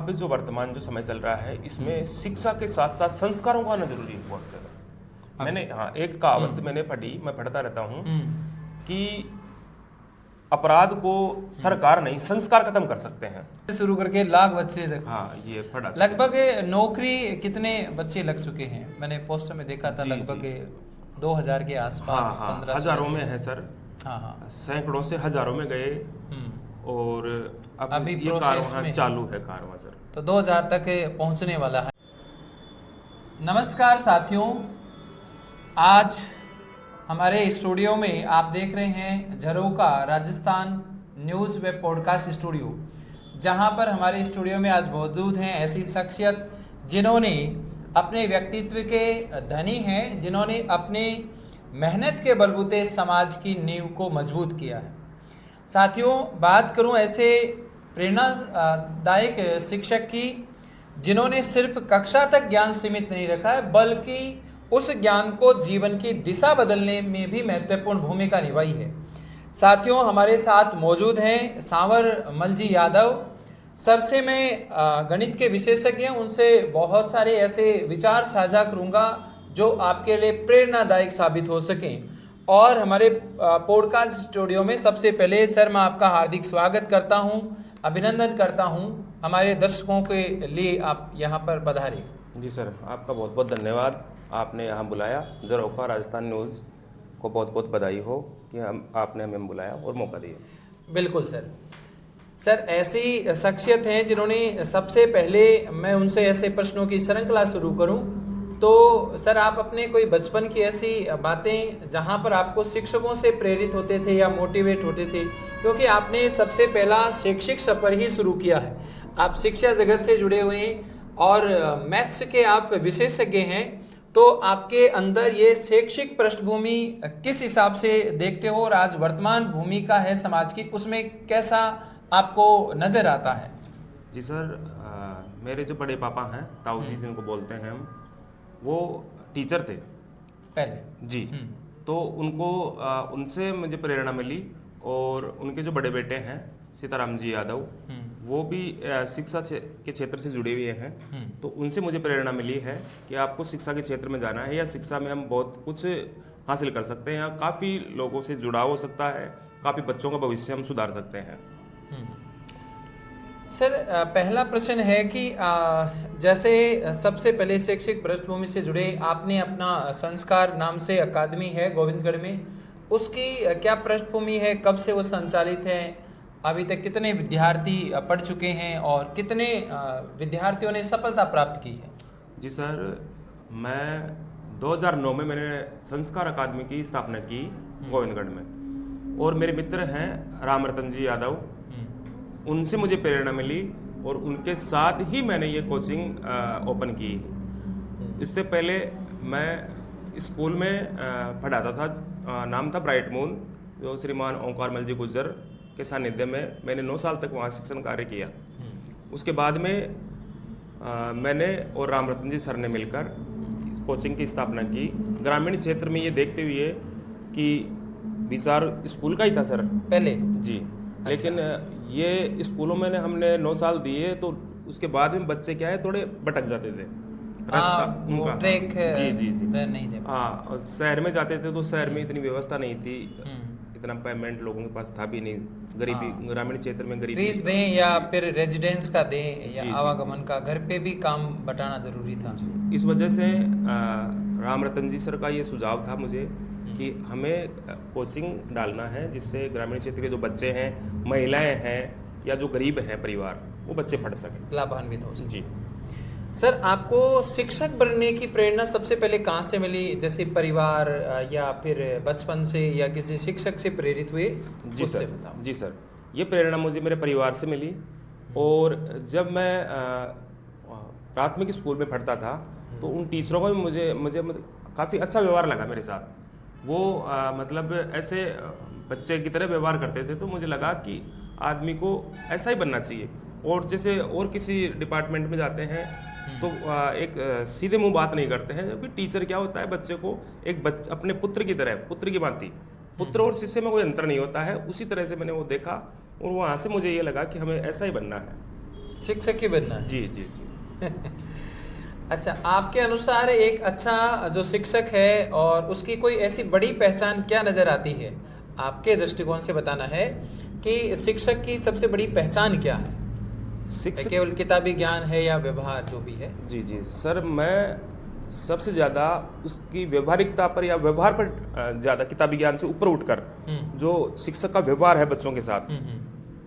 अब जो वर्तमान जो समय चल रहा है इसमें शिक्षा के साथ साथ संस्कारों का आना जरूरी है बहुत ज़्यादा। मैंने एक कहावत मैंने पढ़ी, मैं पढ़ता रहता हूँ कि अपराध को सरकार नहीं संस्कार खत्म कर सकते हैं। शुरू करके लाख बच्चे तक। हाँ, ये पढ़ा। लगभग नौकरी कितने बच्चे लग चुके हैं? मैंने पोस्टर में देखा था लगभग 2000 के आसपास। हाँ, 1500 हजारों में है सर। हाँ, सैकड़ों से हजारों में गए और अब अभी ये कारवां चालू है कारवां सर। तो 2000 तक पहुंचने वाला है। नमस्कार साथियों, आज हमारे स्टूडियो में आप देख रहे हैं Jharokha Rajasthan news web podcast studio, जहां पर हमारे स्टूडियो में आज मौजूद हैं ऐसी शख्सियत जिन्होंने अपने व्यक्तित्व के धनी हैं, जिन्होंने अपने मेहनत के बलबूते समाज की नींव को मजबूत किया है। साथियों, बात करूं ऐसे प्रेरणादायक शिक्षक की जिन्होंने सिर्फ कक्षा तक ज्ञान सीमित नहीं रखा है, बल्कि उस ज्ञान को जीवन की दिशा बदलने में भी महत्वपूर्ण भूमिका निभाई है। साथियों, हमारे साथ मौजूद हैं सांवर मलजी यादव। सर से मैं गणित के विशेषज्ञ हैं, उनसे बहुत सारे ऐसे विचार साझा करूंगा जो आपके लिए प्रेरणादायक साबित हो सकें। और हमारे पॉडकास्ट स्टूडियो में सबसे पहले सर मैं आपका हार्दिक स्वागत करता हूं, अभिनंदन करता हूं। हमारे दर्शकों के लिए आप यहां पर पधारें। जी सर, आपका बहुत बहुत धन्यवाद, आपने यहाँ बुलाया। झरोका राजस्थान न्यूज़ को बहुत बहुत बधाई हो कि आपने हमें बुलाया और मौका दिया। बिल्कुल सर। सर, ऐसी शख्सियत हैं जिन्होंने सबसे पहले मैं उनसे ऐसे प्रश्नों की श्रृंखला शुरू करूं तो सर आप अपने कोई बचपन की ऐसी बातें जहां पर आपको शिक्षकों से प्रेरित होते थे या मोटिवेट होते थे, क्योंकि आपने सबसे पहला शैक्षिक सफर ही शुरू किया है। आप शिक्षा जगत से जुड़े हुए हैं और मैथ्स के आप विशेषज्ञ हैं, तो आपके अंदर ये शैक्षिक पृष्ठभूमि किस हिसाब से देखते हो और आज वर्तमान भूमिका है समाज की, उसमें कैसा आपको नजर आता है? जी सर, मेरे जो बड़े पापा हैं, ताऊ जी जिनको बोलते हैं हम, वो टीचर थे पहले जी। तो उनसे मुझे प्रेरणा मिली और उनके जो बड़े बेटे हैं सीताराम जी यादव, वो भी शिक्षा के क्षेत्र से जुड़े हुए हैं। तो उनसे मुझे प्रेरणा मिली है कि आपको शिक्षा के क्षेत्र में जाना है, या शिक्षा में हम बहुत कुछ हासिल कर सकते हैं, यहाँ काफ़ी लोगों से जुड़ाव हो सकता है, काफ़ी बच्चों का भविष्य हम सुधार सकते हैं। सर, पहला प्रश्न है कि जैसे सबसे पहले शैक्षिक पृष्ठभूमि से जुड़े आपने अपना संस्कार नाम से अकादमी है गोविंदगढ़ में, उसकी क्या पृष्ठभूमि है, कब से वो संचालित है, अभी तक कितने विद्यार्थी पढ़ चुके हैं और कितने विद्यार्थियों ने सफलता प्राप्त की है? जी सर, मैं 2009 में मैंने संस्कार अकादमी की स्थापना की गोविंदगढ़ में, और मेरे मित्र हैं राम रतन जी यादव, उनसे मुझे प्रेरणा मिली और उनके साथ ही मैंने ये कोचिंग ओपन की। इससे पहले मैं स्कूल में पढ़ाता था, नाम था ब्राइट मून, जो श्रीमान ओंकार मल जी गुज्जर के सानिध्य में मैंने 9 साल तक वहाँ शिक्षण कार्य किया। उसके बाद में मैंने और राम रतन जी सर ने मिलकर कोचिंग की स्थापना की। ग्रामीण क्षेत्र में ये देखते हुए कि विचार स्कूल का ही था सर पहले जी, लेकिन ये स्कूलों में हमने 9 साल दिए, तो उसके बाद में बच्चे क्या है थोड़े भटक जाते थे, रास्ता उनका ट्रैक जी नहीं थे। हाँ, और शहर में जाते थे तो शहर में इतनी व्यवस्था नहीं थी, इतना पेमेंट लोगों के पास था भी नहीं, गरीबी ग्रामीण क्षेत्र में गरीबी फीस दें या फिर रेजिडेंस का दें या आवागमन का, घर पे भी काम बटाना जरूरी था। इस वजह से राम रतन जी सर का ये सुझाव था मुझे कि हमें कोचिंग डालना है जिससे ग्रामीण क्षेत्र के जो बच्चे हैं, महिलाएं हैं या जो गरीब हैं परिवार, वो बच्चे पढ़ सकें, लाभान्वित हो सकें। जी। सर, आपको शिक्षक बनने की प्रेरणा सबसे पहले कहाँ से मिली? जैसे परिवार या फिर बचपन से या किसी शिक्षक से प्रेरित हुए? जी सर, जी सर, ये प्रेरणा मुझे मेरे परिवार से मिली। और जब मैं प्राथमिक स्कूल में पढ़ता था तो उन टीचरों का भी मुझे काफ़ी अच्छा व्यवहार लगा मेरे साथ। वो मतलब ऐसे बच्चे की तरह व्यवहार करते थे, तो मुझे लगा कि आदमी को ऐसा ही बनना चाहिए। और जैसे और किसी डिपार्टमेंट में जाते हैं तो एक सीधे मुंह बात नहीं करते हैं, जबकि टीचर क्या होता है, बच्चे को एक अपने पुत्र की तरह, पुत्र की भांति, पुत्र और शिष्य में कोई अंतर नहीं होता है, उसी तरह से मैंने वो देखा और वहाँ से मुझे ये लगा कि हमें ऐसा ही बनना है। शिक्षक ही बनना है। जी जी जी। अच्छा, आपके अनुसार एक अच्छा जो शिक्षक है और उसकी कोई ऐसी बड़ी पहचान क्या नज़र आती है? आपके दृष्टिकोण से बताना है कि शिक्षक की सबसे बड़ी पहचान क्या है? शिक्षक, केवल किताबी ज्ञान है या व्यवहार जो भी है? जी जी सर, मैं सबसे ज़्यादा उसकी व्यवहारिकता पर या व्यवहार पर ज़्यादा, किताबी ज्ञान से ऊपर उठकर जो शिक्षक का व्यवहार है बच्चों के साथ,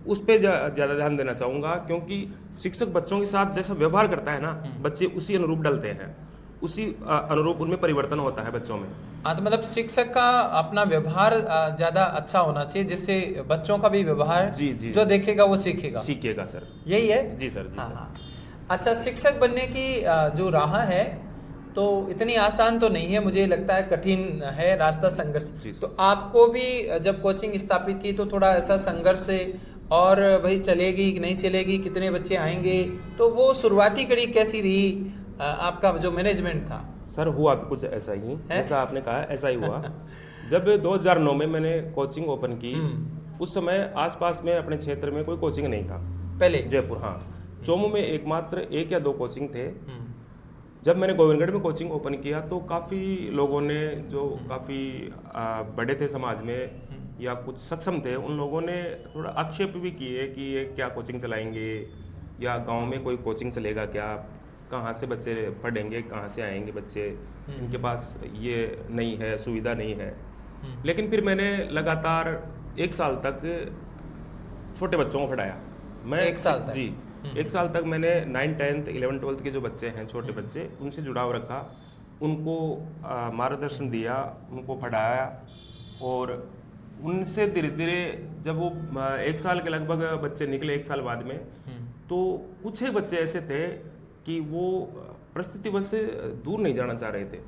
उस पर ज़्यादा ध्यान देना चाहूँगा। क्योंकि शिक्षक बच्चों के साथ जैसा व्यवहार करता है ना, बच्चे उसी अनुरूप डलते हैं, उसी अनुरूप उनमें परिवर्तन होता है बच्चों में। हाँ, तो मतलब शिक्षक का अपना व्यवहार ज़्यादा अच्छा होना चाहिए, जिससे बच्चों का भी व्यवहार जी जी जो देखेगा वो सीखेगा। सीखेगा सर। यही है? जी सर, जी हाँ सर। हाँ। अच्छा, शिक्षक बनने की जो राह है तो इतनी आसान तो नहीं है, मुझे लगता है कठिन है रास्ता, संघर्ष। जी सर। तो आपको भी जब कोचिंग स्थापित की तो थोड़ा ऐसा संघर्ष है, और भाई चलेगी कि नहीं चलेगी, कितने बच्चे आएंगे, तो वो शुरुआती कड़ी कैसी रही? आपका जो मैनेजमेंट था? सर हुआ भी कुछ ऐसा ही, जैसा आपने कहा ऐसा ही हुआ। जब 2009 में मैंने कोचिंग ओपन की, उस समय आसपास में अपने क्षेत्र में कोई कोचिंग नहीं था। पहले जयपुर, हाँ, चोमू में एकमात्र 1 या 2 कोचिंग थे। जब मैंने गोविंदगढ़ में कोचिंग ओपन किया तो काफ़ी लोगों ने, जो काफ़ी बड़े थे समाज में या कुछ सक्षम थे, उन लोगों ने थोड़ा आक्षेप भी किए कि ये क्या कोचिंग चलाएंगे, या गांव में कोई कोचिंग चलेगा क्या, कहाँ से बच्चे पढ़ेंगे, कहाँ से आएंगे बच्चे, इनके पास ये नहीं है, सुविधा नहीं है। लेकिन फिर मैंने लगातार 1 साल तक छोटे बच्चों को पढ़ाया। मैं 1 साल तक? जी, 1 साल तक मैंने 9th 10th 11th 12th के जो बच्चे हैं, छोटे बच्चे, उनसे जुड़ाव रखा, उनको मार्गदर्शन दिया, उनको पढ़ाया। और उनसे धीरे धीरे जब वो 1 साल के लगभग बच्चे निकले, 1 साल बाद में, तो कुछ एक बच्चे ऐसे थे कि वो परिस्थितिवश से दूर नहीं जाना चाह रहे थे।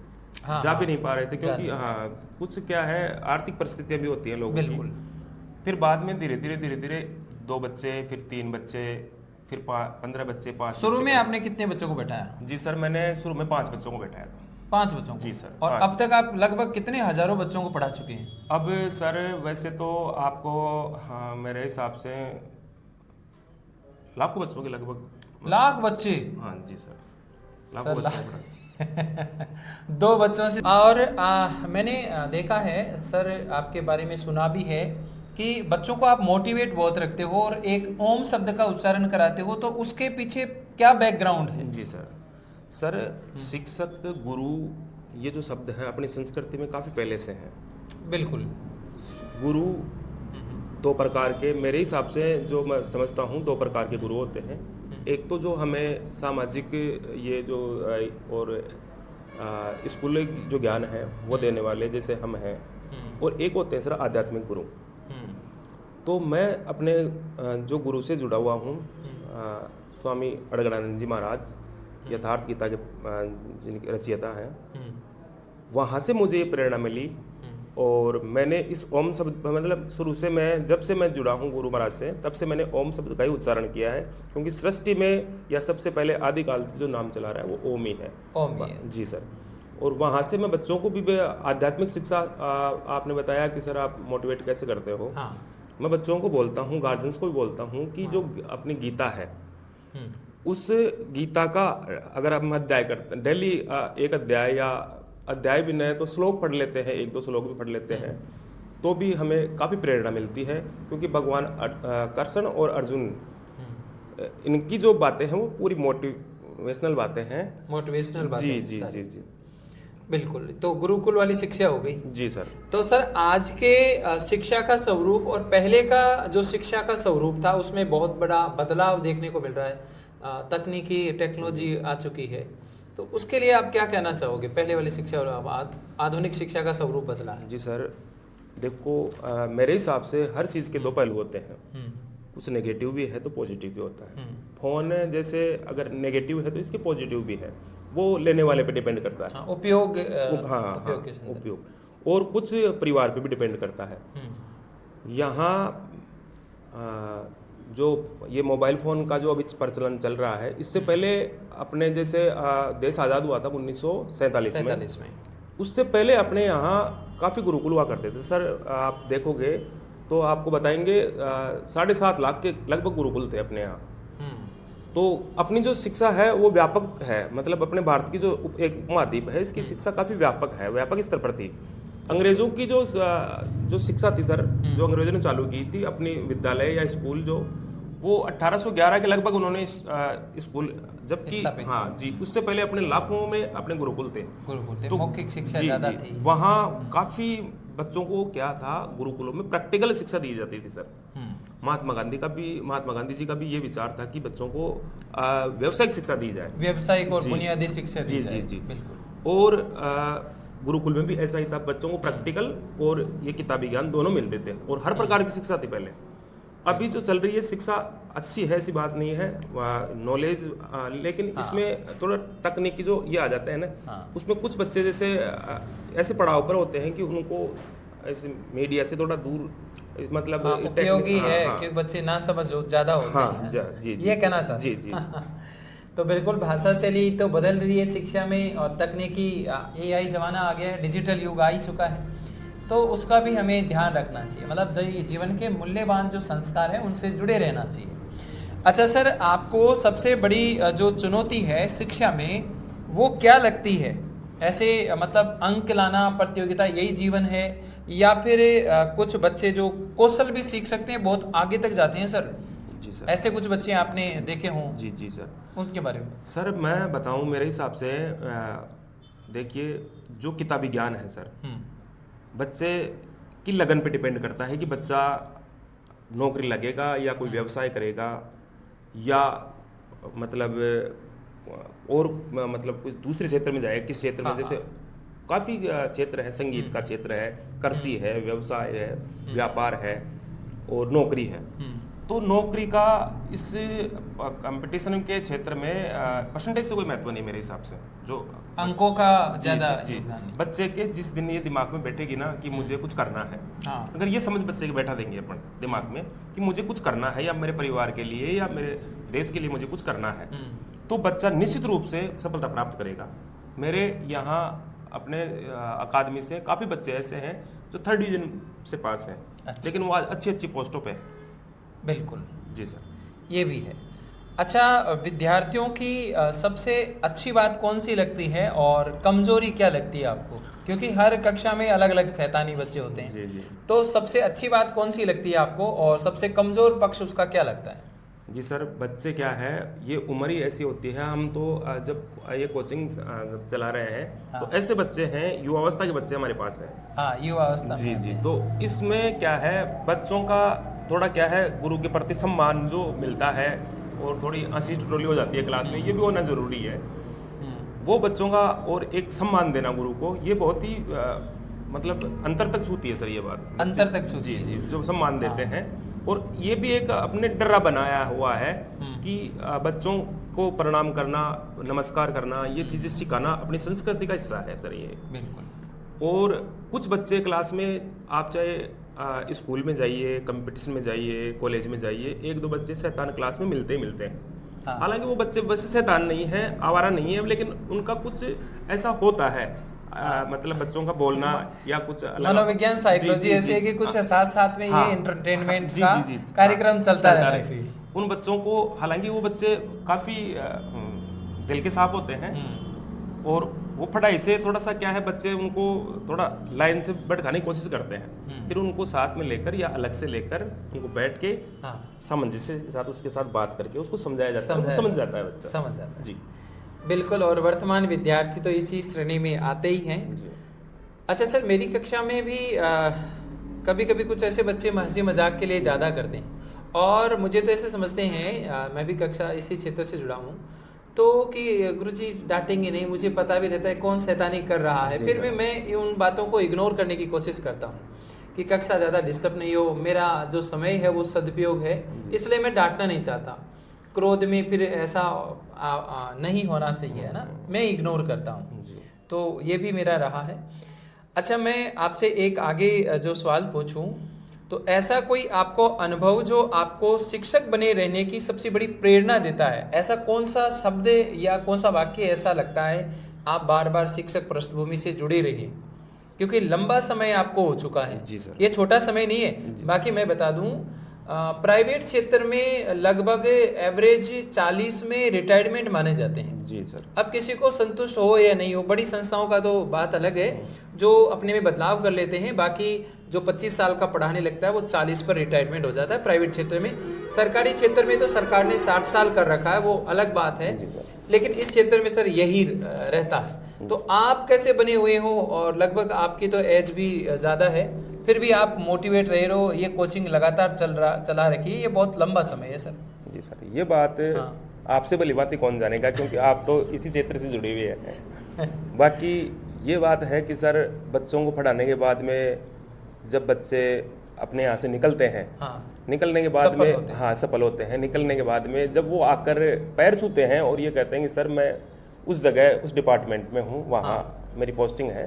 हाँ, जा भी हाँ, नहीं पा रहे थे, क्योंकि जा हाँ, कुछ क्या है, आर्थिक परिस्थितियां भी होती हैं लोगों की। बिल्कुल। फिर बाद में धीरे धीरे 2 बच्चे, फिर 3 बच्चे, फिर 15 बच्चे, 5 शुरू में बच्चे। आपने कितने बच्चों को बैठाया? जी सर, मैंने शुरू में 5 बच्चों को बैठाया था। 5 बच्चों को? जी सर, और 5। अब तक आप लगभग कितने हजारों बच्चों को पढ़ा चुके हैं? अब सर वैसे तो आपको, हाँ, मेरे हिसाब से लाखों बच्चों के लगभग। लाख बच्चे? हाँ जी सर, सर, लाखों बच्चों को पढ़ाया। 2 बच्चों से। और मैंने देखा है सर, आपके बारे में सुना भी है कि बच्चों को आप मोटिवेट बहुत रखते हो और एक ओम शब्द का उच्चारण कराते हो, तो उसके पीछे क्या बैकग्राउंड है? जी सर। सर, शिक्षक, गुरु, ये जो शब्द हैं अपनी संस्कृति में काफ़ी पहले से हैं। बिल्कुल। गुरु 2 प्रकार के, मेरे हिसाब से जो मैं समझता हूँ, 2 प्रकार के गुरु होते हैं। एक तो जो हमें सामाजिक ये जो और स्कूल जो ज्ञान है वो देने वाले, जैसे हम हैं, और एक होते हैं सर आध्यात्मिक गुरु। तो मैं अपने जो गुरु से जुड़ा हुआ हूँ, स्वामी अड़गड़ानंद जी महाराज, यथार्थ गीता के जिनके रचयिता हैं, वहाँ से मुझे ये प्रेरणा मिली। और मैंने इस ओम शब्द, मतलब शुरू से मैं, जब से मैं जुड़ा हूँ गुरु महाराज से, तब से मैंने ओम शब्द का ही उच्चारण किया है। क्योंकि सृष्टि में या सबसे पहले आदिकाल से जो नाम चला रहा है वो ओम ही है। ओम ही है। जी सर। और वहाँ से मैं बच्चों को भी आध्यात्मिक शिक्षा, आपने बताया कि सर आप मोटिवेट कैसे करते हो। हाँ। मैं बच्चों को बोलता हूँ, गार्जियंस को भी बोलता हूँ कि जो अपनी गीता है, उस गीता का अगर हम अध्याय करते हैं डेली, एक अध्याय या अध्याय भी नहीं तो श्लोक पढ़ लेते हैं, 1-2 श्लोक भी पढ़ लेते हैं, तो भी हमें काफ़ी प्रेरणा मिलती है। क्योंकि भगवान कृष्ण और अर्जुन, इनकी जो बातें हैं वो पूरी मोटिवेशनल बातें हैं। मोटिवेशनल बातें। जी जी जी जी, बिल्कुल। तो गुरुकुल वाली शिक्षा हो गई। जी सर। तो सर, आज के शिक्षा का स्वरूप और पहले का जो शिक्षा का स्वरूप था, उसमें बहुत बड़ा बदलाव देखने को मिल रहा है। तकनीकी टेक्नोलॉजी आ चुकी है, तो उसके लिए आप क्या कहना चाहोगे? पहले वाली शिक्षा और आधुनिक शिक्षा का स्वरूप बदला है। जी सर, देखो, मेरे हिसाब से हर चीज़ के 2 पहलू होते हैं। कुछ नेगेटिव भी है तो पॉजिटिव भी होता है। फोन जैसे अगर नेगेटिव है तो इसके पॉजिटिव भी है, वो लेने वाले पे डिपेंड करता है। उपयोग। हाँ, उपयोग। और कुछ परिवार पे भी डिपेंड करता है। यहाँ जो ये मोबाइल फ़ोन का जो अभी प्रचलन चल रहा है, इससे पहले अपने जैसे देश आज़ाद हुआ था 1947 में, उससे पहले अपने यहाँ काफ़ी गुरुकुल हुआ करते थे। सर, आप देखोगे तो आपको बताएंगे 7.5 लाख के लगभग गुरुकुल थे अपने यहाँ। तो अपनी जो शिक्षा है वो व्यापक है, मतलब अपने भारत की जो एक उपमहाद्वीप है इसकी शिक्षा काफ़ी व्यापक है, व्यापक स्तर पर थी। अंग्रेज़ों की जो शिक्षा थी सर, जो अंग्रेज़ों ने चालू की थी अपनी विद्यालय या स्कूल, जो वो 1811 के लगभग उन्होंने स्कूल, जबकि स्थापित हाँ जी, उससे पहले अपने लाखों में अपने गुरुकुल थे। गुरुकुल थे, तो मौखिक शिक्षा जी, ज़्यादा जी, थी। वहाँ काफ़ी बच्चों को क्या था, गुरुकुलों में प्रैक्टिकल शिक्षा दी जाती थी सर। महात्मा गांधी जी का भी ये विचार था कि बच्चों को व्यावसायिक शिक्षा दी जाए, व्यावसायिक और जी, बुनियादी शिक्षा दी जी, जाए। जी, जी। बिल्कुल। और गुरुकुल में भी ऐसा ही था, बच्चों को प्रैक्टिकल और ये किताबी ज्ञान दोनों मिलते थे और हर प्रकार की शिक्षा थी पहले। अभी जो चल रही है शिक्षा अच्छी है, ऐसी बात नहीं है, नॉलेज, लेकिन हाँ। इसमें थोड़ा तकनीकी जो ये आ जाता है ना, हाँ। उसमें कुछ बच्चे जैसे ऐसे पड़ाव पर होते हैं कि उनको ऐसे मीडिया से थोड़ा दूर, मतलब हाँ, उपयोगी हाँ, है हाँ, कि बच्चे ना समझ ज़्यादा होते हाँ, हैं, जी, जी, ये जी, कहना चाहते जी, हैं। जी। तो बिल्कुल भाषा शैली तो बदल रही है शिक्षा में, और तकनीकी AI ज़माना आ गया है, डिजिटल युग आ ही चुका है, तो उसका भी हमें ध्यान रखना चाहिए। मतलब जीवन के मूल्यवान जो संस्कार हैं उनसे जुड़े रहना चाहिए। अच्छा सर, आपको सबसे बड़ी जो चुनौती है शिक्षा में वो क्या लगती है? ऐसे मतलब अंक लाना, प्रतियोगिता, यही जीवन है, या फिर कुछ बच्चे जो कौशल भी सीख सकते हैं, बहुत आगे तक जाते हैं सर? जी सर। ऐसे कुछ बच्चे आपने देखे हों? जी, जी सर। उनके बारे में। सर मैं बताऊं मेरे हिसाब से, देखिए, जो किताबी ज्ञान है सर, बच्चे की लगन पे डिपेंड करता है कि बच्चा नौकरी लगेगा या कोई व्यवसाय करेगा, या मतलब और मतलब कुछ दूसरे क्षेत्र में जाएगा, किस क्षेत्र में, हाँ, जैसे काफ़ी क्षेत्र है, संगीत का क्षेत्र है, कृषि है, व्यवसाय है, व्यापार है और नौकरी है। तो नौकरी का इस कंपटीशन के क्षेत्र में परसेंटेज से कोई महत्व नहीं मेरे हिसाब से, जो अंकों का जी, ज़्यादा जी, जी। योगदान नहीं। बच्चे के जिस दिन ये दिमाग में बैठेगी ना कि मुझे कुछ करना है, हाँ। अगर ये समझ बच्चे के बैठा देंगे अपन दिमाग में कि मुझे कुछ करना है, या मेरे परिवार के लिए या मेरे देश के लिए मुझे कुछ करना है, तो बच्चा निश्चित रूप से सफलता प्राप्त करेगा। मेरे यहाँ अपने अकादमी से काफ़ी बच्चे ऐसे हैं जो 3rd डिवीजन से पास हैं, अच्छा। लेकिन वो आज अच्छी अच्छी पोस्टों पे हैं। बिल्कुल, जी सर। ये भी है। अच्छा, विद्यार्थियों की सबसे अच्छी बात कौन सी लगती है और कमजोरी क्या लगती है आपको? क्योंकि हर कक्षा में अलग अलग शैतानी बच्चे होते हैं। जी, जी। तो सबसे अच्छी बात कौन सी लगती है आपको, और सबसे कमजोर पक्ष उसका क्या लगता है? जी सर, बच्चे क्या है, ये उम्र ही ऐसी होती है, हम तो जब ये कोचिंग चला रहे हैं, हाँ। तो ऐसे बच्चे हैं, युवावस्था के बच्चे हमारे पास हैं। हाँ, युवा अवस्था जी, में जी। आते हैं। तो इसमें क्या है, बच्चों का थोड़ा क्या है, गुरु के प्रति सम्मान जो मिलता है, और थोड़ी हंसी ठिठोली हो जाती है क्लास में, ये भी होना ज़रूरी है। वो बच्चों का और एक सम्मान देना गुरु को, ये बहुत ही मतलब अंतर तक छूती है सर ये बात। अंतर तक छूती जी, है। जी, जो सम्मान देते हैं, और ये भी एक अपने डर्रा बनाया हुआ है कि बच्चों को प्रणाम करना, नमस्कार करना, ये चीज़ें सिखाना अपनी संस्कृति का हिस्सा है सर ये। बिल्कुल। और कुछ बच्चे क्लास में, आप चाहे स्कूल में जाइए, कंपटीशन में जाइए, कॉलेज में जाइए, 1-2 बच्चे शैतान क्लास में मिलते ही मिलते हैं। हाँ। हालांकि वो बच्चे वैसे शैतान नहीं है, आवारा नहीं है, लेकिन उनका कुछ ऐसा होता है, मतलब बच्चों का बोलना या कुछ अलग। मनोविज्ञान, साइकोलॉजी ऐसे है कि कुछ साथ साथ में ये एंटरटेनमेंट का कार्यक्रम चलता रहना चाहिए। उन बच्चों को, हालांकि वो बच्चे काफ़ी दिल के साफ होते हैं, और वो पढ़ाई से थोड़ा सा क्या है, बच्चे उनको थोड़ा लाइन से भटकाने की कोशिश करते हैं, फिर उनको साथ में लेकर या अलग से लेकर उनको बैठ के सामंजस्य के साथ उसके साथ बात करके उसको समझाया जाता है, उनको समझ जाता है बच्चा, समझ जाता है। जी, बिल्कुल। और वर्तमान विद्यार्थी तो इसी श्रेणी में आते ही हैं। अच्छा सर, मेरी कक्षा में भी कभी कभी कुछ ऐसे बच्चे हंसी मजाक के लिए ज़्यादा करते हैं, और मुझे तो ऐसे समझते हैं, मैं भी कक्षा इसी क्षेत्र से जुड़ा हूँ, तो कि गुरुजी डांटेंगे नहीं, मुझे पता भी रहता है कौन शैतानी कर रहा है, फिर भी मैं उन बातों को इग्नोर करने की कोशिश करता हूँ कि कक्षा ज़्यादा डिस्टर्ब नहीं हो, मेरा जो समय है वो सदुपयोग है, इसलिए मैं डांटना नहीं चाहता। क्रोध में फिर ऐसा नहीं होना चाहिए, है ना, मैं इग्नोर करता हूँ, तो ये भी मेरा रहा है। अच्छा, मैं आपसे एक आगे जो सवाल पूछूं, तो ऐसा कोई आपको अनुभव जो आपको शिक्षक बने रहने की सबसे बड़ी प्रेरणा देता है, ऐसा कौन सा शब्द या कौन सा वाक्य ऐसा लगता है आप बार बार शिक्षक पृष्ठभूमि से जुड़े रहिए, क्योंकि लंबा समय आपको हो चुका है। जी सर। ये छोटा समय नहीं है। बाकी मैं बता दूं, प्राइवेट क्षेत्र में लगभग एवरेज 40 में रिटायरमेंट माने जाते हैं। जी सर। अब किसी को संतुष्ट हो या नहीं हो, बड़ी संस्थाओं का तो बात अलग है, जो अपने में बदलाव कर लेते हैं, बाकी जो 25 साल का पढ़ाने लगता है वो 40 पर रिटायरमेंट हो जाता है प्राइवेट क्षेत्र में। सरकारी क्षेत्र में तो सरकार ने 60 साल कर रखा है, वो अलग बात है, लेकिन इस क्षेत्र में सर यही रहता है। तो आप कैसे बने हुए हो, और लगभग आपकी तो एज भी ज़्यादा है, फिर भी आप मोटिवेट रहे हो, ये कोचिंग लगातार चला रखी है, ये बहुत लंबा समय है सर। जी सर, ये बात आपसे भली बात ही कौन जानेगा, क्योंकि आप तो इसी क्षेत्र से जुड़े हुए हैं। बाकी ये बात है कि सर बच्चों को पढ़ाने के बाद में जब बच्चे अपने यहाँ से निकलते हैं, निकलने के बाद में सफल होते हैं, निकलने के बाद में जब वो आकर पैर छूते हैं और ये कहते हैं कि सर मैं उस जगह उस डिपार्टमेंट में हूँ, वहाँ मेरी पोस्टिंग है,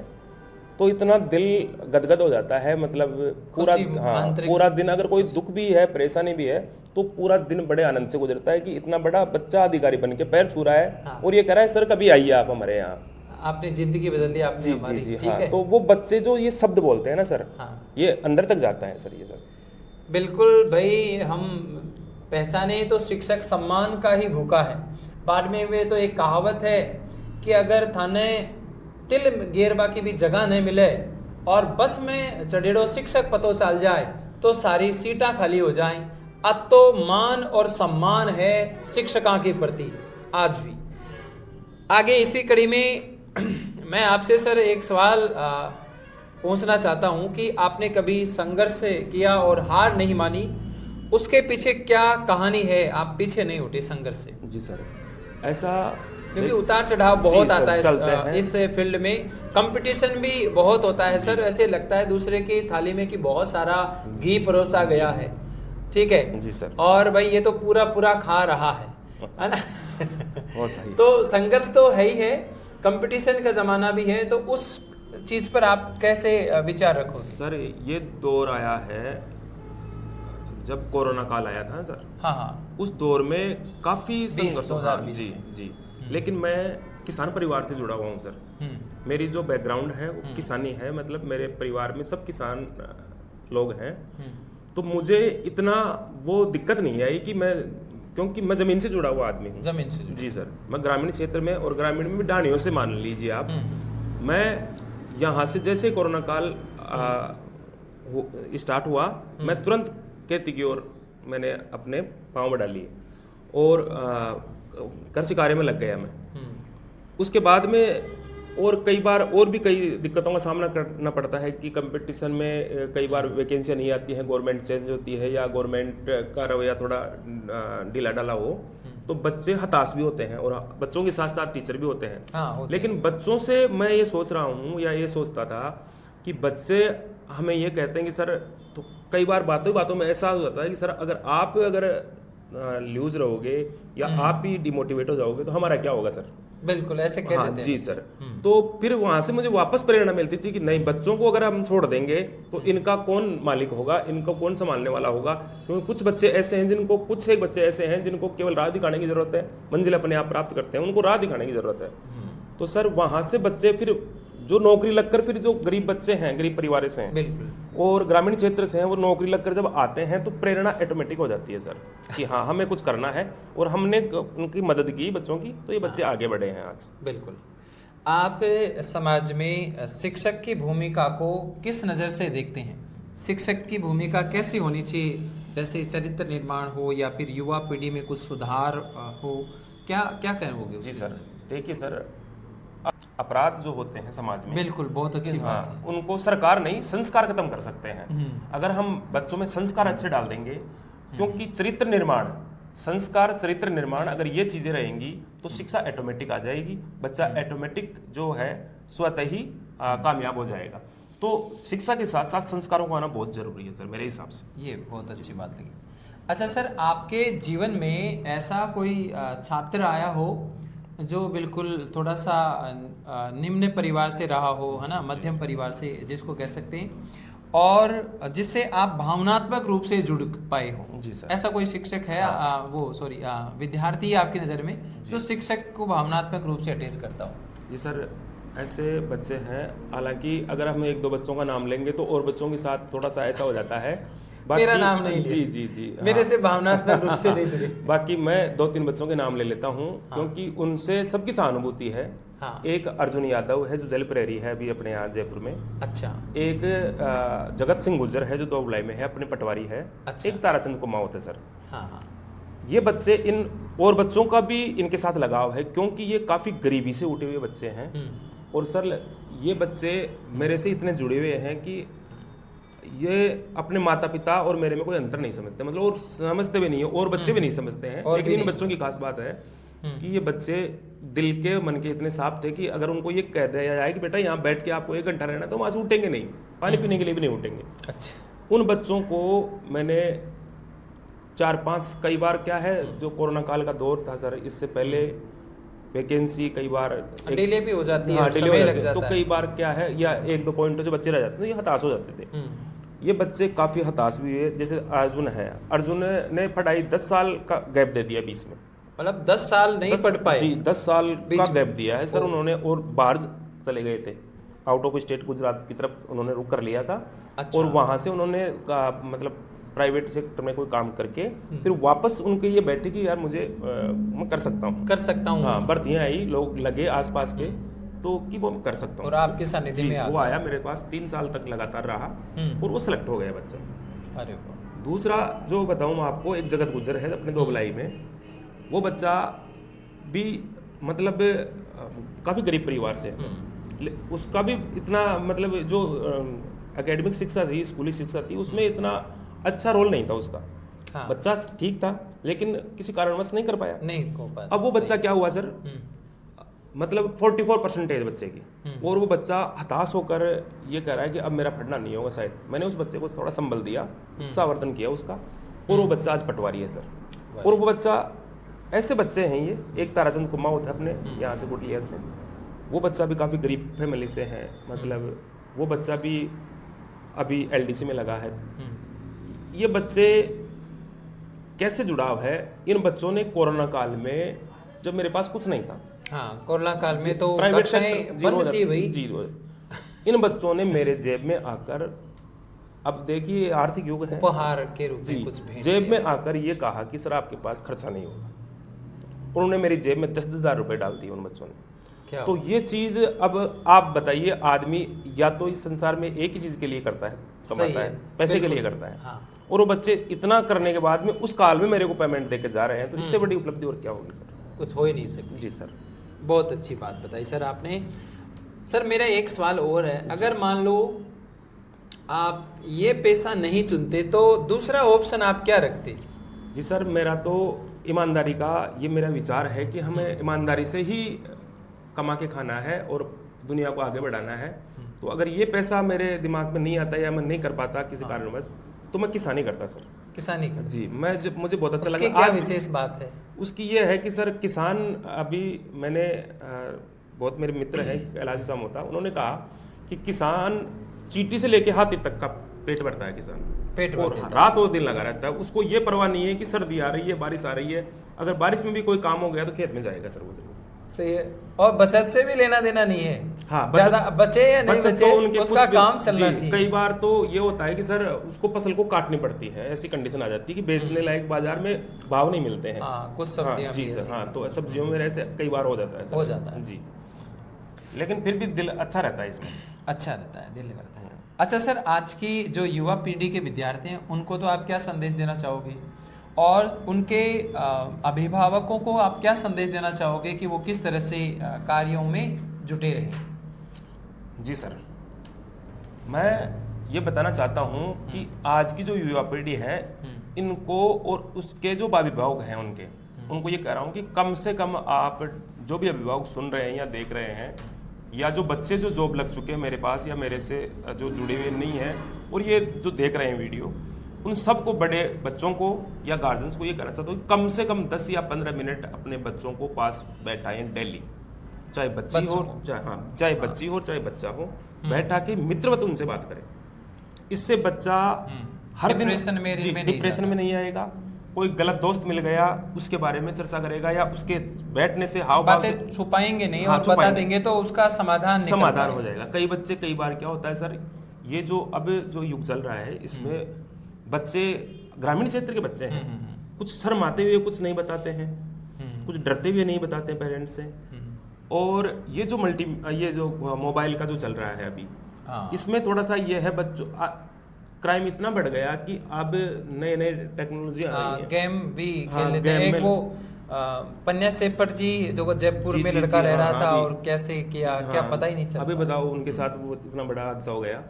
तो इतना दिल गदगद हो जाता है। मतलब पूरा दिन अगर कोई दुख भी है, परेशानी भी है, तो पूरा दिन बड़े आनंद से गुजरता है कि इतना बड़ा बच्चा अधिकारी बन के पैर छू रहा है और ये कह रहा है सर कभी आइए आप हमारे यहाँ, आपने जिंदगी बदल दी, आपने हमारी। जी, ठीक है। तो वो बच्चे जो ये शब्द बोलते हैं ना सर, ये अंदर तक जाता है सर, ये सर। बिल्कुल भाई, हम पहचाने तो शिक्षक सम्मान का ही भूखा है। बाड़मेर में तो एक कहावत है कि अगर थाने तिल गेरबा की भी जगह नहीं मिले और बस में चढ़ेड़ो शिक्षक पतो चल जाए तो सारी सीटा खाली हो जाएं। अब तो मान और सम्मान है शिक्षकों के प्रति आज भी। आगे इसी कड़ी में मैं आपसे सर एक सवाल पूछना चाहता हूं कि आपने कभी संघर्ष किया और हार नहीं मानी, उसके पीछे क्या कहानी है? आप पीछे नहीं उठे संघर्ष से। जी सर, ऐसा क्योंकि उतार चढ़ाव बहुत आता है इस फील्ड में, कंपटीशन भी बहुत होता है सर। ऐसे लगता है दूसरे की थाली में कि बहुत सारा घी परोसा गया है, ठीक है जी सर, और भाई ये तो पूरा खा रहा है ना। तो संघर्ष तो है ही है, कंपटीशन का जमाना भी है, तो उस चीज पर आप कैसे विचार रखोगे? सर ये दौर आया है जब कोरोना काल आया था सर। हाँ, उस दौर में काफी संघर्ष। जी जी, लेकिन मैं किसान परिवार से जुड़ा हुआ हूँ सर। मेरी जो बैकग्राउंड है वो किसानी है, मतलब मेरे परिवार में सब किसान लोग हैं। तो मुझे इतना वो दिक्कत नहीं आई कि मैं, क्योंकि मैं जमीन से जुड़ा हुआ आदमी हूँ। जमीन से? जी सर, मैं ग्रामीण क्षेत्र में, और ग्रामीण में भी डानियों से मान लीजिए आप। मैं यहाँ से जैसे कोरोना काल स्टार्ट हुआ, मैं तुरंत खेती की ओर मैंने अपने पाँव बढ़ा लिए और कृषि कार्य में लग गया मैं। उसके बाद में और कई बार और भी कई दिक्कतों का सामना करना पड़ता है कि कंपटीशन में कई बार वैकेंसियाँ नहीं आती हैं, गवर्नमेंट चेंज होती है या गवर्नमेंट का रवैया थोड़ा ढीला ढाला हो, तो बच्चे हताश भी होते हैं और बच्चों के साथ साथ टीचर भी होते हैं। लेकिन बच्चों से मैं ये सोच रहा हूँ या ये सोचता था कि बच्चे हमें ये कहते हैं कि सर, तो कई बार बातों में ऐसा हो जाता है कि सर अगर लूज रहोगे या आप ही डिमोटिवेट हो जाओगे तो हमारा क्या होगा सर। बिल्कुल ऐसे कह देते हैं। जी सर। तो फिर वहां से मुझे वापस प्रेरणा मिलती थी कि नहीं, बच्चों को अगर हम छोड़ देंगे तो इनका कौन मालिक होगा, इनको कौन संभालने वाला होगा। क्योंकि कुछ बच्चे ऐसे हैं कुछ एक बच्चे ऐसे हैं जिनको केवल राह दिखाने की जरूरत है, मंजिल अपने आप प्राप्त करते हैं, उनको राह दिखाने की जरूरत है। तो सर वहां से बच्चे फिर जो नौकरी लगकर, फिर जो गरीब बच्चे हैं, गरीब परिवार से हैं और ग्रामीण क्षेत्र से हैं, वो नौकरी लगकर जब आते हैं तो प्रेरणा ऑटोमेटिक हो जाती है सर कि हाँ हमें कुछ करना है, और हमने उनकी मदद की बच्चों की, तो ये बच्चे आगे बढ़े हैं आज। बिल्कुल। आप समाज में शिक्षक की भूमिका को किस नज़र से देखते हैं? शिक्षक की भूमिका कैसी होनी चाहिए? जैसे चरित्र निर्माण हो या फिर युवा पीढ़ी में कुछ सुधार हो, क्या क्या कहोगे? जी सर, देखिए सर, अपराध जो होते हैं समाज में, बिल्कुल बहुत अच्छी बात है, उनको सरकार नहीं, संस्कार खत्म कर सकते हैं अगर हम बच्चों में संस्कार अच्छे डाल देंगे। क्योंकि चरित्र निर्माण, संस्कार, चरित्र निर्माण, अगर ये चीजें रहेंगी तो शिक्षा ऑटोमेटिक आ जाएगी, बच्चा ऑटोमेटिक जो है स्वतः ही कामयाब हो जाएगा। तो शिक्षा के साथ साथ संस्कारों को आना बहुत जरूरी है सर, मेरे हिसाब से। ये बहुत अच्छी बात लगी। अच्छा सर, आपके जीवन में ऐसा कोई छात्र आया हो जो बिल्कुल थोड़ा सा निम्न परिवार से रहा हो, है ना, मध्यम परिवार से जिसको कह सकते हैं, और जिससे आप भावनात्मक रूप से जुड़ पाए हो? जी सर। ऐसा कोई शिक्षक है? विद्यार्थी आपकी नज़र में जो शिक्षक को भावनात्मक रूप से अटैच करता हो? जी सर, ऐसे बच्चे हैं। हालांकि अगर हम एक दो बच्चों का नाम लेंगे तो और बच्चों के साथ थोड़ा सा ऐसा हो जाता है, मेरा नाम नहीं जी लिया। जी जी मेरे हाँ। से भावनात्मक रूप से नहीं जुड़े। बाकी मैं 2-3 बच्चों के नाम ले लेता हूँ क्योंकि उनसे सबकी सहानुभूति है। हाँ। एक अर्जुन यादव है जो जल प्रहरी है अभी अपने यहाँ जयपुर में। अच्छा। एक जगत सिंह गुर्जर है जो दोबलाई में है, अपने पटवारी है। अच्छा। एक ताराचंद कुमावत है सर। हाँ हाँ। ये बच्चे इन और बच्चों का भी इनके साथ लगाव है क्योंकि ये काफ़ी गरीबी से उठे हुए बच्चे हैं। और सर ये बच्चे मेरे से इतने जुड़े हुए हैं कि ये अपने माता पिता और मेरे में कोई अंतर नहीं समझते, मतलब और समझते भी नहीं है और बच्चे भी नहीं समझते हैं। और लेकिन भी इन नहीं बच्चों की खास बात है कि ये बच्चे दिल के मन के इतने साफ थे कि अगर उनको ये कह दिया जाए कि बेटा यहाँ बैठ के आपको 1 घंटा रहना, तो वहाँ से उठेंगे नहीं, पानी पीने के लिए भी नहीं उठेंगे। अच्छा। उन बच्चों को मैंने 4-5 कई बार क्या है जो कोरोना काल का दौर था सर, इससे पहले वैकेंसी कई बार डिले भी हो जाती है, हाँ, डिले हो समय जाती लग है। जाता तो है। कई बार क्या है या 1-2 पॉइंटों से बच्चे रह जाते थे, ये हताश हो जाते थे। ये बच्चे काफ़ी हताश भी हुए। जैसे अर्जुन है, अर्जुन ने पढ़ाई 10 साल का गैप दे दिया बीच में, मतलब 10 साल नहीं पढ़ पाए। जी 10 साल बीच का में। गैप दिया है सर उन्होंने। और बाहर चले गए थे, आउट ऑफ स्टेट गुजरात की तरफ उन्होंने रुक कर लिया था। अच्छा। और वहाँ से उन्होंने मतलब प्राइवेट सेक्टर में कोई काम करके फिर वापस उनके ये बैठे कि यार मुझे मैं कर सकता हूँ। हाँ, भर्तियाँ आई, लोग लगे आसपास के, तो कि वो मैं कर सकता हूँ। और आपके सानिध्य में वो आया मेरे पास, 3 साल तक लगातार रहा और वो सिलेक्ट हो गया बच्चा। अरे वाह। दूसरा जो बताऊँ मैं आपको, एक जगत गुजर है अपने दोबलाई में। वो बच्चा भी मतलब काफ़ी गरीब परिवार से है। उसका भी इतना मतलब जो एकेडमिक शिक्षा थी, स्कूली शिक्षा थी, उसमें इतना अच्छा रोल नहीं था उसका। हाँ। बच्चा ठीक था लेकिन किसी कारणवश नहीं कर पाया। नहीं हो पाया। अब वो बच्चा क्या हुआ सर, मतलब 44% बच्चे की, और वो बच्चा हताश होकर ये कह रहा है कि अब मेरा पढ़ना नहीं होगा शायद। मैंने उस बच्चे को थोड़ा संबल दिया, सावर्धन किया उसका, और वो बच्चा आज पटवारी है सर। और वो बच्चा, ऐसे बच्चे हैं ये, एक ताराचंद कुमावत है अपने यहाँ से कुटिया से, वो बच्चा भी काफ़ी गरीब फैमिली से है। मतलब वो बच्चा भी अभी LDC में लगा है। ये बच्चे कैसे जुड़ाव है, इन बच्चों ने कोरोना काल में, जब मेरे पास कुछ नहीं था, हाँ, कोरोना काल में तो प्राइवेट कक्षाएं बंद थी भाई जी, इन बच्चों ने मेरे जेब में आकर, अब देखिए आर्थिक युग है, उपहार के रूप जी, में कुछ भेंट जेब किया। में आकर ये कहा कि सर आपके पास खर्चा नहीं होगा। उन्होंने मेरी जेब में 10,000 रुपए डाल दिए उन बच्चों ने। क्या तो ये चीज, अब आप बताइए, आदमी या तो इस संसार में एक ही चीज के लिए करता है, सही कमाता है, है, पैसे के लिए बिल्कुल। करता है। हाँ। और वो बच्चे इतना करने के बाद में उस काल में मेरे को पेमेंट देके जा रहे हैं, तो इससे बड़ी उपलब्धि और क्या होगी सर। कुछ हो ही नहीं सकती। जी सर। बहुत अच्छी बात बताई सर आपने। सर मेरा एक सवाल और है, अगर मान लो आप ये पेशा नहीं चुनते तो दूसरा ऑप्शन आप क्या रखते? जी सर, मेरा तो ईमानदारी का ये मेरा विचार है कि हमें ईमानदारी से ही कमा के खाना है और दुनिया को आगे बढ़ाना है। तो अगर ये पैसा मेरे दिमाग में नहीं आता या मैं नहीं कर पाता किसी कारणवश, तो मैं किसानी करता सर। किसानी करते? जी, मुझे बहुत अच्छा उसकी लगा। क्या आज विशेष बात है? उसकी ये है कि सर किसान, अभी मैंने बहुत मेरे मित्र हैं कैलाश सामोता, उन्होंने कहा कि किसान चींटी से लेके हाथी तक का पेट भरता है किसान, पेट और भरता है। रात और दिन लगा रहता है। उसको ये परवाह नहीं है कि सर्दी आ रही है, बारिश आ रही है, अगर बारिश में भी कोई काम हो गया तो खेत में जाएगा सर वो जरूर। सही है। और बचत से भी लेना देना नहीं है। हाँ, ज्यादा बचे या नहीं बचत बचे, तो उनके उसका कुछ काम भी- चलना जी, चाहिए। कई बार तो ये होता है कि सर उसको फसल को काटनी पड़ती है, ऐसी कंडीशन आ जाती है कि बेचने लायक बाजार में भाव नहीं मिलते हैं। हाँ, कुछ हाँ, सब्जियां जी भी सर, ऐसी हाँ, तो सब्जियों में ऐसे कई बार हो जाता है सर। हो जाता है। जी, लेकिन फिर भी दिल अच्छा रहता है इसमें। अच्छा रहता है, दिल करता है। अच्छा सर, आज की जो युवा पीढ़ी के विद्यार्थी हैं उनको तो आप क्या संदेश देना चाहोगे, और उनके अभिभावकों को आप क्या संदेश देना चाहोगे कि वो किस तरह से कार्यों में जुटे रहें? जी सर, मैं ये बताना चाहता हूँ कि आज की जो युवा पीढ़ी है, इनको और उसके जो अभिभावक हैं उनको ये कह रहा हूँ कि कम से कम आप जो भी अभिभावक सुन रहे हैं या देख रहे हैं, या जो बच्चे जो जॉब लग चुके हैं मेरे पास या मेरे से जो जुड़े हुए नहीं हैं, और ये जो देख रहे हैं वीडियो, उन सबको, बड़े बच्चों को या गार्जियंस को ये कहना चाहता हूँ कि कम से कम 10 या 15 मिनट अपने बच्चों को पास बैठाएं डेली, चाहे बच्ची हो चाहे बच्ची हो चाहे बच्चा हो, बैठा के मित्रवत उनसे बात करें। इससे बच्चा हर दिन डिप्रेशन में नहीं आएगा। कोई गलत दोस्त मिल गया उसके बारे में चर्चा करेगा, या उसके बैठने से हाव भाव से बातें छुपाएंगे नहीं, हाँ, और बता देंगे तो उसका समाधान हो जाएगा। कई बच्चे, कई बार क्या होता है सर, ये जो अब जो युग चल रहा है, इसमें बच्चे ग्रामीण क्षेत्र के बच्चे हैं, कुछ शर्माते हुए कुछ नहीं बताते हैं, कुछ डरते हुए नहीं बताते हैं पेरेंट्स से। और ये जो मोबाइल का जो चल रहा है अभी, इसमें थोड़ा सा ये है बच्चों क्राइम इतना बढ़ गया कि अब नए नए टेक्नोलॉजी आ रही है। गेम भी खेल लेते हैं। एक वो पन्या सेपर जी जो जयपुर में लड़का रह रहा था और कैसे किया क्या पता ही नहीं चला। अभी बताओ उनके साथ वो इतना बड़ा हादसा हो गया।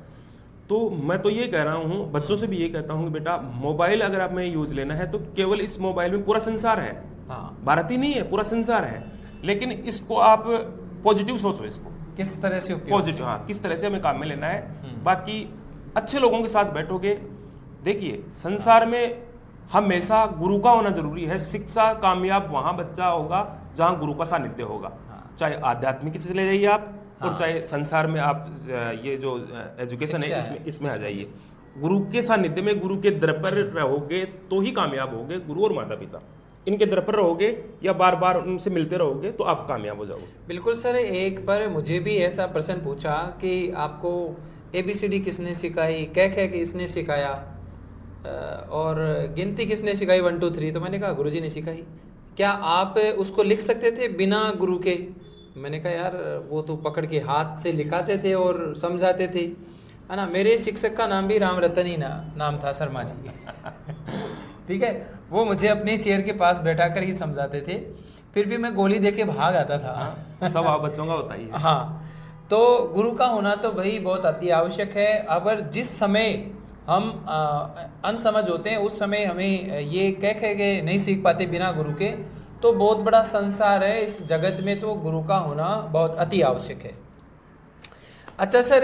तो मैं तो ये कह रहा हूँ, बच्चों से भी ये कहता हूँ कि बेटा मोबाइल अगर आप में यूज लेना है तो केवल इस मोबाइल में पूरा संसार है, भारत ही नहीं है, पूरा संसार है। लेकिन इसको आप पॉजिटिव सोचो, इसको किस तरह से पॉजिटिव, हाँ, किस तरह से हमें काम में लेना है। बाकी अच्छे लोगों के साथ बैठोगे, देखिए संसार में हमेशा गुरु का होना जरूरी है। शिक्षा कामयाब वहां बच्चा होगा जहां गुरु का सानिध्य होगा। चाहे आध्यात्मिक चले जाइए आप, और चाहे संसार में आप ये जो एजुकेशन है इसमें आ जाइए। गुरु के सानिध्य में, गुरु के दर पर रहोगे तो ही कामयाब होगे। गुरु और माता पिता इनके दर पर रहोगे या बार बार उनसे मिलते रहोगे तो आप कामयाब हो जाओगे। बिल्कुल सर। एक बार मुझे भी ऐसा प्रश्न पूछा कि आपको ABCD किसने सिखाई, कह किसने सिखाया और गिनती किसने सिखाई 1 2 3। तो मैंने कहा गुरुजी ने सिखाई। क्या आप उसको लिख सकते थे बिना गुरु के? मैंने कहा यार वो तो पकड़ के हाथ से लिखाते थे और समझाते थे, है ना। मेरे शिक्षक का नाम भी राम रतन ही नाम था, शर्मा जी। ठीक है, वो मुझे अपने चेयर के पास बैठा कर ही समझाते थे, फिर भी मैं गोली दे के भाग आता था। सब आप बच्चों का होता ही है। हाँ, तो गुरु का होना तो भाई बहुत अति आवश्यक है। अगर जिस समय हम अनसमझ होते हैं उस समय हमें ये कह के नहीं सीख पाते बिना गुरु के, तो बहुत बड़ा संसार है इस जगत में, तो गुरु का होना बहुत अति आवश्यक है। अच्छा सर,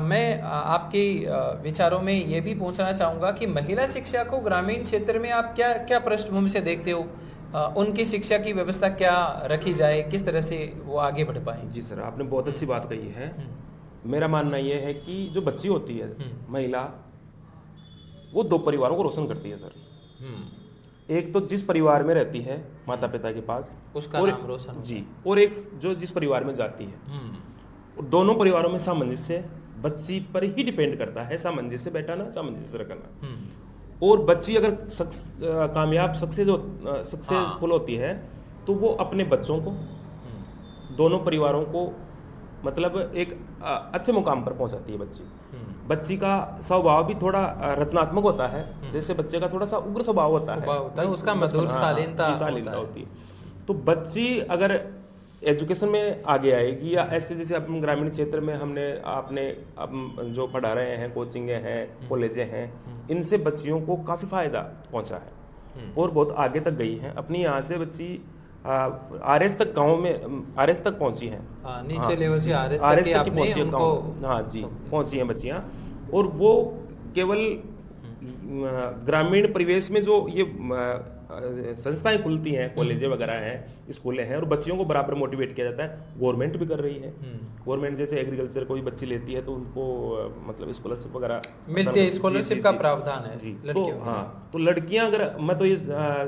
मैं आपके विचारों में ये भी पूछना चाहूँगा कि महिला शिक्षा को ग्रामीण क्षेत्र में आप क्या क्या पृष्ठभूमि से देखते हो? उनकी शिक्षा की व्यवस्था क्या रखी जाए, किस तरह से वो आगे बढ़ पाए? जी सर, आपने बहुत अच्छी बात कही है। मेरा मानना ये है कि जो बच्ची होती है महिला, वो 2 परिवारों को रोशन करती है सर। एक तो जिस परिवार में रहती है माता पिता के पास, उसका नाम रोशन जी, और एक जो जिस परिवार में जाती है। दोनों परिवारों में सामंजस्य बच्ची पर ही डिपेंड करता है, सामंजस्य बैठाना, सामंजस्य रखना। और बच्ची अगर कामयाब सक्सेसफुल होती है तो वो अपने बच्चों को, दोनों परिवारों को मतलब एक अच्छे मुकाम पर पहुंचाती है बच्ची। बच्ची का स्वभाव भी थोड़ा रचनात्मक होता है, जैसे बच्चे का थोड़ा सा उग्र स्वभाव होता है, उसका मधुर शालीनता होती है। तो बच्ची अगर एजुकेशन में आगे आएगी, या ऐसे जैसे अपन ग्रामीण क्षेत्र में आपने जो पढ़ा रहे हैं, कोचिंगें हैं, कॉलेजें हैं, इनसे बच्चियों को काफ़ी फ़ायदा पहुंचा है और बहुत आगे तक गई हैं। अपनी यहाँ से बच्ची RS तक, गाँव में RS तक पहुंची हैं, नीचे लेवल से RS तक पहुंची है। हाँ जी, पहुंची हैं बच्चियाँ। और वो केवल ग्रामीण परिवेश में जो ये संस्थाएं खुलती हैं, कॉलेजें वगैरह हैं, स्कूलें हैं, और बच्चियों को बराबर मोटिवेट किया जाता है। गवर्नमेंट भी कर रही है। गवर्नमेंट जैसे एग्रीकल्चर कोई बच्ची लेती है तो उनको मतलब स्कॉलरशिप वगैरह मिलती है, स्कॉलरशिप का प्रावधान है जी। तो हाँ, तो लड़कियां अगर, मैं तो ये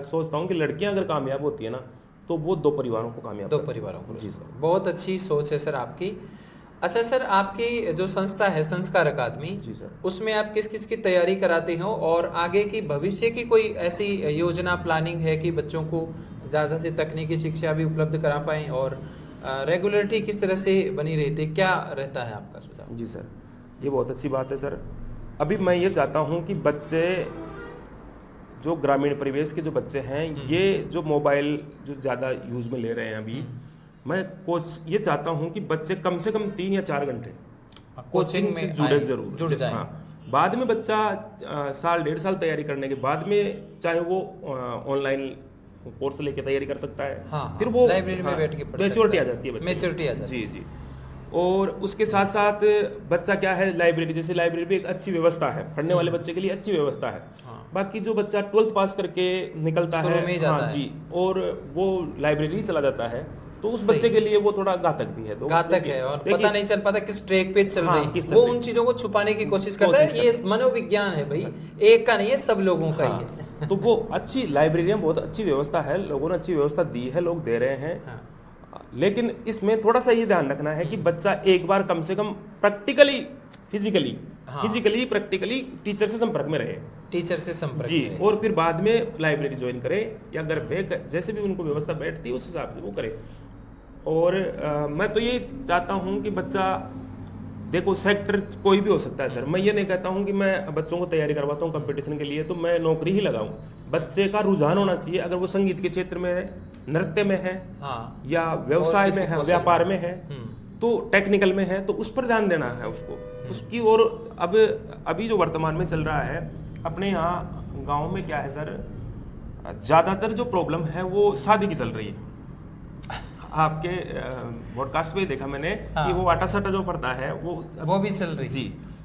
सोचता हूँ कि लड़कियां अगर कामयाब होती है ना तो वो 2 परिवारों को कामयाब, 2 परिवारों को। जी सर, बहुत अच्छी सोच है सर आपकी। अच्छा सर, आपकी जो संस्था है संस्कार अकादमी, जी सर, उसमें आप किस किस की तैयारी कराते हो और आगे की भविष्य की कोई ऐसी योजना प्लानिंग है कि बच्चों को ज़्यादा से तकनीकी शिक्षा भी उपलब्ध करा पाएँ और रेगुलरिटी किस तरह से बनी रहती है, क्या रहता है आपका सुझाव? जी सर, ये बहुत अच्छी बात है सर। अभी मैं ये चाहता हूँ कि बच्चे, जो ग्रामीण परिवेश के जो बच्चे हैं, ये जो मोबाइल जो ज़्यादा यूज़ में ले रहे हैं अभी, मैं ये चाहता हूँ कि बच्चे कम से कम 3 या 4 घंटे कोचिंग से जुड़ जाए। हाँ, बाद में बच्चा साल 1.5 साल तैयारी करने के बाद में चाहे वो ऑनलाइन कोर्स लेके तैयारी कर सकता है। फिर वो लाइब्रेरी में बैठ के मैच्योरिटी आ जाती है, मैच्योरिटी आ जाती है। जी जी। और उसके साथ साथ बच्चा क्या है, लाइब्रेरी, जैसे लाइब्रेरी भी एक अच्छी व्यवस्था है, पढ़ने वाले बच्चे के लिए अच्छी व्यवस्था है। बाकी जो बच्चा 12th पास करके निकलता है, हाँ जी, और वो लाइब्रेरी ही चला जाता है, तो उस बच्चे के लिए वो थोड़ा घातक भी है। तो घातक है और पता नहीं चल पाता किस ट्रैक पे चल रही है, वो उन चीजों को छुपाने की कोशिश करता है। ये मनोविज्ञान है भाई, एक का नहीं है, सब लोगों का ही है। तो वो अच्छी लाइब्रेरी में बहुत अच्छी व्यवस्था है, लोगों ने अच्छी व्यवस्था दी है, लोग दे रहे हैं। लेकिन इसमें थोड़ा सा ये ध्यान रखना है कि बच्चा एक बार कम से कम प्रैक्टिकली, फिजिकली हाँ। फिजिकली प्रैक्टिकली टीचर से संपर्क में रहे टीचर से संपर्क जी, करें। और फिर बाद में लाइब्रेरी ज्वाइन करें या घर पे जैसे भी उनको व्यवस्था बैठती है उस हिसाब से वो करें। और मैं तो ये चाहता हूँ कि बच्चा देखो सेक्टर कोई भी हो सकता है सर, मैं ये नहीं कहता हूँ कि मैं बच्चों को तैयारी करवाता हूँ कंपटीशन के लिए तो मैं नौकरी ही लगाऊं। बच्चे का रुझान होना चाहिए, अगर वो संगीत के क्षेत्र में है, नृत्य में है, हाँ। या व्यवसाय किसी में है, कौशल व्यापार में है, हम्म। तो टेक्निकल में है, तो उस पर ध्यान देना है उसको उसकी। और अब अभी जो वर्तमान में चल रहा है अपने यहाँ गांव में क्या है सर, ज्यादातर जो प्रॉब्लम है वो शादी की चल रही है। आपके पॉडकास्ट में देखा मैंने हाँ। कि वो आटा साटा जो पड़ता है वो भी चल रही जी।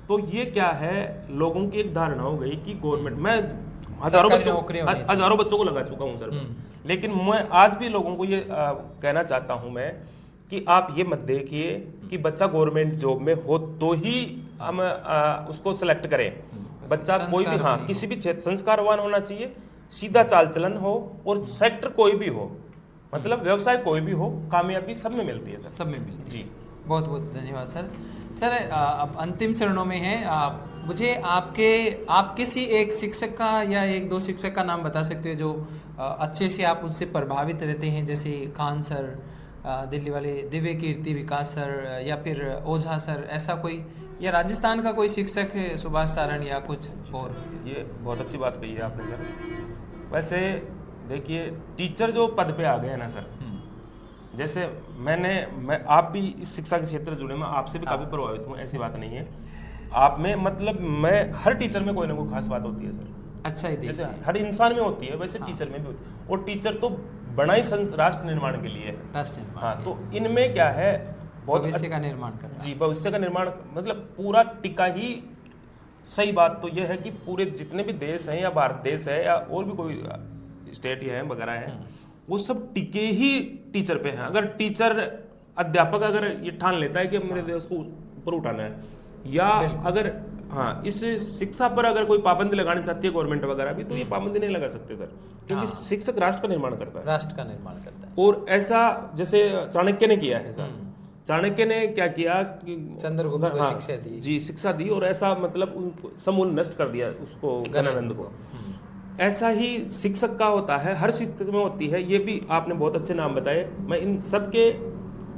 तो ये क्या है, लोगों की एक धारणा हो गई कि गवर्नमेंट, मैं हजारों बच्चों को लगा चुका हूँ सर, लेकिन मैं आज भी लोगों को ये कहना चाहता हूँ मैं कि आप ये मत देखिए कि बच्चा गवर्नमेंट जॉब में हो तो ही हम उसको सेलेक्ट करें। बच्चा कोई भी, हाँ, किसी भी क्षेत्र संस्कारवान होना चाहिए, सीधा चाल चलन हो, और सेक्टर कोई भी हो, मतलब व्यवसाय कोई भी हो, कामयाबी सब में मिलती है सर, सब में मिलती है जी। बहुत बहुत धन्यवाद सर। सर अब अंतिम चरणों में है, मुझे आप किसी एक शिक्षक का या एक दो शिक्षक का नाम बता सकते हो जो अच्छे से आप उनसे प्रभावित रहते हैं, जैसे खान सर, दिल्ली वाले दिव्य कीर्ति विकास सर, या फिर ओझा सर, ऐसा कोई, या राजस्थान का कोई शिक्षक है सुभाष सारण या कुछ और? ये बहुत अच्छी बात कही है आपने सर। वैसे देखिए टीचर जो पद पे आ गए हैं ना सर, जैसे मैं आप भी इस शिक्षा के क्षेत्र से जुड़े, मैं आपसे भी काफी प्रभावित हूँ, ऐसी बात नहीं है। आप में मतलब मैं हर टीचर में कोई ना कोई खास बात होती है सर। अच्छा ही जैसे हर इंसान में होती है वैसे टीचर में भी होती है, और टीचर तो बना ही राष्ट्र निर्माण के लिए है। राष्ट्र निर्माण, हाँ, तो इनमें क्या है, बहुत भविष्य का निर्माण करना जी, भविष्य का निर्माण, मतलब पूरा टिका ही। सही बात तो यह है कि पूरे जितने भी देश हैं, या भारत देश है, या और भी कोई स्टेट है वगैरह है, वो सब टिके ही टीचर पे हैं। अगर टीचर, अध्यापक अगर ये ठान लेता है कि मेरे देश को ऊपर उठाना है, या अगर हाँ इस शिक्षा पर अगर कोई पाबंदी लगानी चाहती है गवर्नमेंट वगैरह भी, तो ये पाबंदी नहीं लगा सकते सर, क्योंकि शिक्षक राष्ट्र का निर्माण करता है, राष्ट्र का निर्माण करता है। और ऐसा जैसे चाणक्य ने किया है सर। चाणक्य ने क्या किया कि चंद्रगुप्त को शिक्षा दी जी, शिक्षा दी, और ऐसा मतलब उनको समूल नष्ट कर दिया उसको, गणानंद को। ऐसा ही शिक्षक का होता है, हर शिक्षक में होती है। ये भी आपने बहुत अच्छे नाम बताए, मैं इन सब के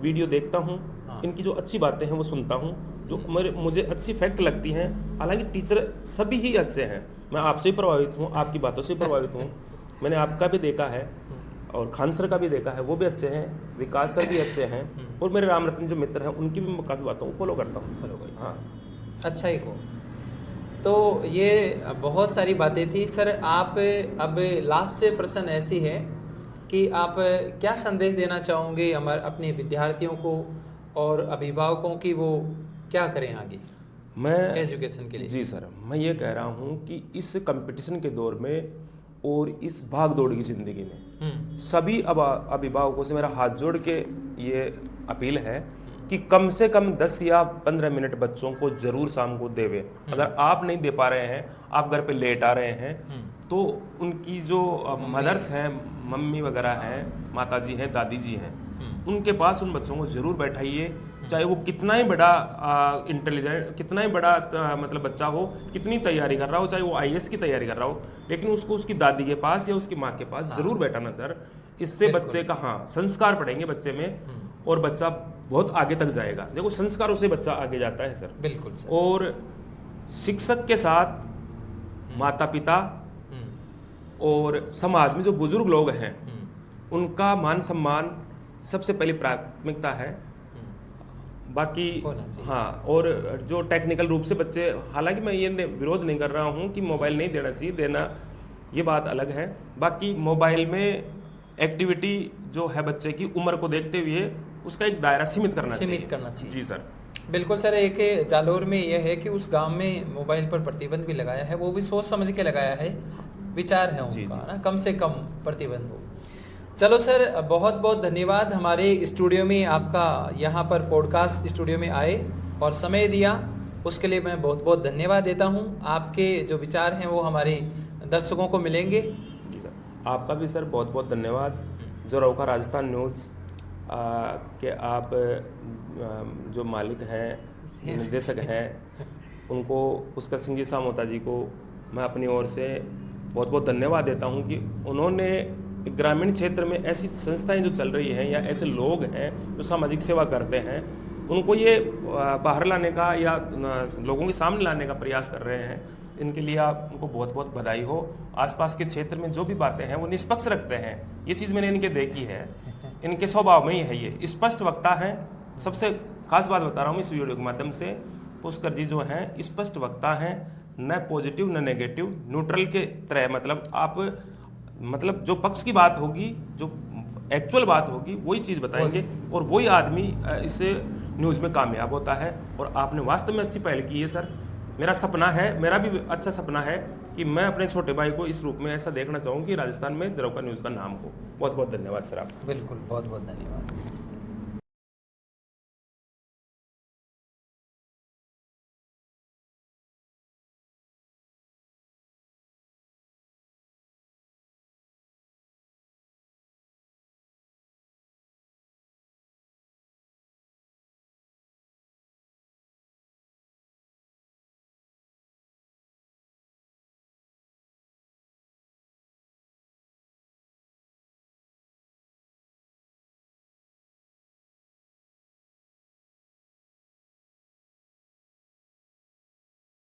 वीडियो देखता हूँ, इनकी जो अच्छी बातें हैं वो सुनता हूँ, जो मुझे अच्छी फैक्ट लगती हैं। हालांकि टीचर सभी ही अच्छे हैं, मैं आपसे ही प्रभावित हूँ, आपकी बातों से प्रभावित हूँ, मैंने आपका भी देखा है, और खान सर का भी देखा है, वो भी अच्छे हैं, विकास सर भी अच्छे हैं, और मेरे राम रतन जो मित्र हैं उनकी भी मैं काफ़ी बातों को फॉलो करता हूँ। हाँ, अच्छा ही को। तो ये बहुत सारी बातें थी सर। आप अब लास्ट प्रश्न ऐसी है कि आप क्या संदेश देना चाहोगे हमारे अपने विद्यार्थियों को और अभिभावकों की, वो क्या करें आगे मैं एजुकेशन के लिए? जी सर, मैं ये कह रहा हूँ कि इस कंपटीशन के दौर में और इस भाग दौड़ की ज़िंदगी में सभी अभिभावकों से मेरा हाथ जोड़ के ये अपील है कि कम से कम 10 या 15 मिनट बच्चों को जरूर शाम को देवे। अगर आप नहीं दे पा रहे हैं, आप घर पे लेट आ रहे हैं, तो उनकी जो मदर्स हैं, मम्मी वगैरह हैं, माता जी हैं, दादी जी हैं, उनके पास उन बच्चों को जरूर बैठाइए। चाहे वो कितना ही बड़ा इंटेलिजेंट, कितना ही बड़ा मतलब बच्चा हो, कितनी तैयारी कर रहा हो, चाहे वो IAS की तैयारी कर रहा हो, लेकिन उसको उसकी दादी के पास या उसकी माँ के पास जरूर बैठाना सर। इससे बच्चे का संस्कार पड़ेंगे बच्चे में, और बच्चा बहुत आगे तक जाएगा। देखो संस्कारों से बच्चा आगे जाता है सर। बिल्कुल सर। और शिक्षक के साथ माता पिता और समाज में जो बुजुर्ग लोग हैं, उनका मान सम्मान सबसे पहली प्राथमिकता है। बाकी हाँ, और जो टेक्निकल रूप से बच्चे, हालांकि मैं ये विरोध नहीं कर रहा हूँ कि मोबाइल नहीं देना चाहिए, देना ये बात अलग है। बाकी मोबाइल में एक्टिविटी जो है बच्चे की उम्र को देखते हुए उसका एक दायरा सीमित करना चाहिए। जी सर, बिल्कुल सर। एक जालोर में यह है कि उस गांव में मोबाइल पर प्रतिबंध भी लगाया है, वो भी सोच समझ के लगाया है, विचार है उनका ना, कम से कम प्रतिबंध हो। चलो सर, बहुत बहुत धन्यवाद हमारे स्टूडियो में आपका, यहाँ पर पॉडकास्ट स्टूडियो में आए और समय दिया, उसके लिए मैं बहुत बहुत धन्यवाद देता हूँ। आपके जो विचार हैं वो हमारे दर्शकों को मिलेंगे। जी सर, आपका भी सर बहुत बहुत धन्यवाद। जो रौका राजस्थान न्यूज़ के आप जो मालिक हैं, निर्देशक हैं, उनको पुष्कर सिंह जी सामोता जी को मैं अपनी ओर से बहुत बहुत धन्यवाद देता हूँ कि उन्होंने ग्रामीण क्षेत्र में ऐसी संस्थाएं जो चल रही हैं या ऐसे लोग हैं जो सामाजिक सेवा करते हैं, उनको ये बाहर लाने का या लोगों के सामने लाने का प्रयास कर रहे हैं। इनके लिए आप उनको बहुत बहुत बधाई हो। आसपास के क्षेत्र में जो भी बातें हैं वो निष्पक्ष रखते हैं, ये चीज़ मैंने इनके देखी है, इनके स्वभाव में ही है। ये स्पष्ट वक्ता हैं। सबसे खास बात बता रहा हूँ इस वीडियो के माध्यम से, पुष्कर जी जो हैं स्पष्ट वक्ता हैं, न पॉजिटिव न नेगेटिव, न्यूट्रल के तरह। मतलब जो पक्ष की बात होगी, जो एक्चुअल बात होगी वही चीज़ बताएंगे और वही आदमी इस न्यूज़ में कामयाब होता है। और आपने वास्तव में अच्छी पहल की है सर। मेरा सपना है, मेरा भी अच्छा सपना है कि मैं अपने छोटे भाई को इस रूप में ऐसा देखना चाहूँ कि राजस्थान में जरौका न्यूज़ का नाम हो। बहुत बहुत धन्यवाद सर आपका। बिल्कुल, बहुत बहुत धन्यवाद।